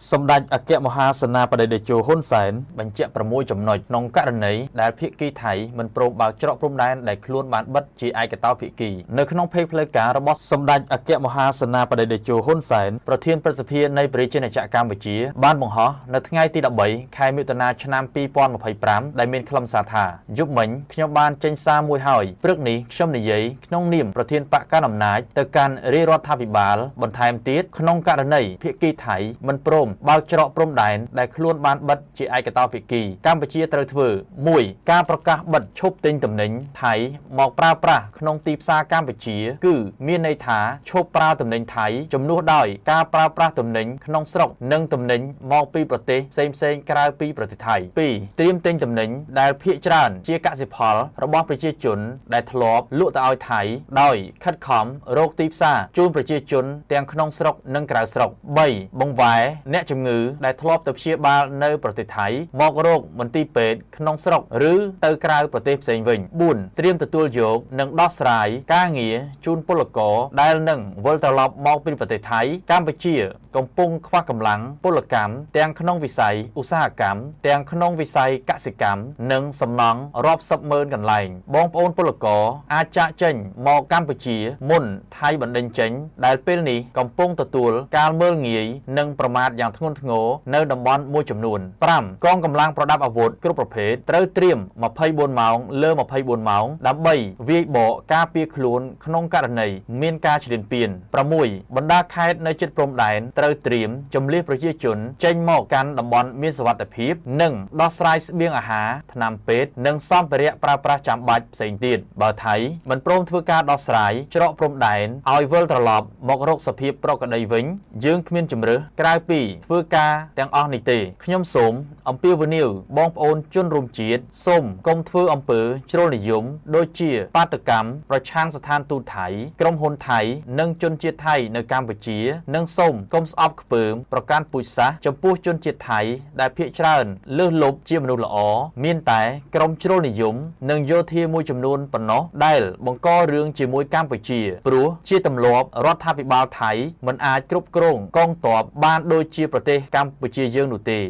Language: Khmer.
សម្ដេចអគ្គមហាសេនាបតីតេជោហ៊ុនសែនបញ្ជាក់6ចំណុចក្នុងករណីដែលភាគីថៃមិនព្រមបើកច្រកព្រំដែនដែលខ្លួនបានបិទជាឯកតោភាគីនៅក្នុងភេកផ្លូវការរបស់សម្ដេចអគ្គមហាសេនាបតីតេជោហ៊ុនសែនប្រធានព្រឹទ្ធសភានៃប្រជាជាតិកម្ពុជាបានបង្ហោះនៅថ្ងៃទី13ខែមិថុនាឆ្នាំ2025ដែលមានខ្លឹមសារថាយប់មិញខ្ញុំបានចេញសារមួយហើយព្រឹកនេះខ្ញុំនិយាយក្នុងនាមប្រធានបកកណ្ដាលអំណាចទៅកាន់រាជរដ្ឋាភិបាលបន្ថែមទៀតក្នុងករណីភាគីថៃមិនព្រមបើកច្រកព្រំដែនដែលខ្លួនបានបិទជាឯកតោភាគីកម្ពុជាត្រូវធ្វើ 1. ការប្រកាសបិទឈប់ទិញទំនិញថៃមកប្រើប្រាស់ក្នុងទីផ្សារកម្ពុជាគឺមានន័យថាឈប់ប្រើទំនិញថៃជំនួសដោយការប្រើប្រាស់ទំនិញក្នុងស្រុកនិងទំនិញមកពីប្រទេសផ្សេងៗក្រៅពីប្រទេសថៃ 2. ត្រៀមទិញទំនិញដែលភាគច្រើនជាកសិផលរបស់ប្រជាជនដែលធ្លាប់លក់ទៅឲ្យថៃដោយខិតខំរកទីផ្សារជូនប្រជាជនទាំងក្នុងស្រុកនិងក្រៅស្រុក 3. បង្វែរអ្នកជំងឺដែលធ្លាប់ទៅព្យាបាលនៅប្រទេសថៃមករកមន្ទីរពេទ្យក្នុងស្រុកឬទៅក្រៅប្រទេសផ្សេងវិញ 4. ត្រៀមទទួលយកនិងដោះស្រាយការងារជូនពលករដែលនឹងវិលត្រឡប់មកពីប្រទេសថៃកម្ពុជាកំពុងខ្វះកម្លាំងពលកម្មទាំងក្នុងវិស័យឧស្សាហកម្មទាំងក្នុងវិស័យកសិកម្មនិងសំណង់រាប់សិបម៉ឺនកន្លែងបងប្អូនពលករអាចចាកចេញមកកម្ពុជាមុនថៃបណ្ដេញចេញដែលពេលនេះកំពុងទទួលការមើលងាយនិងប្រមាថយ៉ាងធ្ងន់ធ្ងរនៅតំបន់មួយចំនួន 5. កងកម្លាំងប្រដាប់អាវុធគ្រប់ប្រភេទត្រូវត្រៀម24ម៉ោងលើ24ម៉ោងដើម្បីវាយបកការពារខ្លួនក្នុងករណីមានការឈ្លានពាន 6. បណ្ដាខេត្តនៅជិតព្រំដែនត្រូវត្រៀមជំលៀសប្រជាជនចេញមកកាន់តំបន់មានសុវត្ថិភាពនិងដោះស្រាយស្បៀងអាហារថ្នាំពេទ្យនិងសម្ភារៈប្រើប្រាស់ចាំបាច់ផ្សេងទៀតបើថៃមិនព្រមធ្វើការដោះស្រាយច្រកព្រំដែនឲ្យវិលត្រឡប់មករកសភាពប្រក្រតីវិញយើងគ្មានជំរើសក្រៅពីធ្វើការទាំងអស់នេះទេខ្ញុំសូមអំពាវនាវបងប្អូនជនរួមជាតិសូមកុំធ្វើអំពើជ្រុលនិយមដូចជាបាតកម្មប្រឆាំងស្ថានទូតថៃក្រុមហ៊ុនថៃនិងជនជាតិថៃនៅកម្ពុជានិងសូមកុំស្អប់ខ្ពើមប្រកាន់ពូជសាសន៍ចំពោះជនជាតិថៃដែលភាគច្រើនលើសលប់ជាមនុស្សល្អមានតែក្រុមជ្រុលនិយមនិងយោធាមួយចំនួនប៉ុណ្ណោះដែលបង្ករឿងជាមួយកម្ពុជាព្រោះជាទម្លាប់រដ្ឋាភិបាលថៃមិនអាចគ្រប់គ្រងកងទ័ពបានដូចជាប្រទេសកម្ពុជាយើងនោះទេ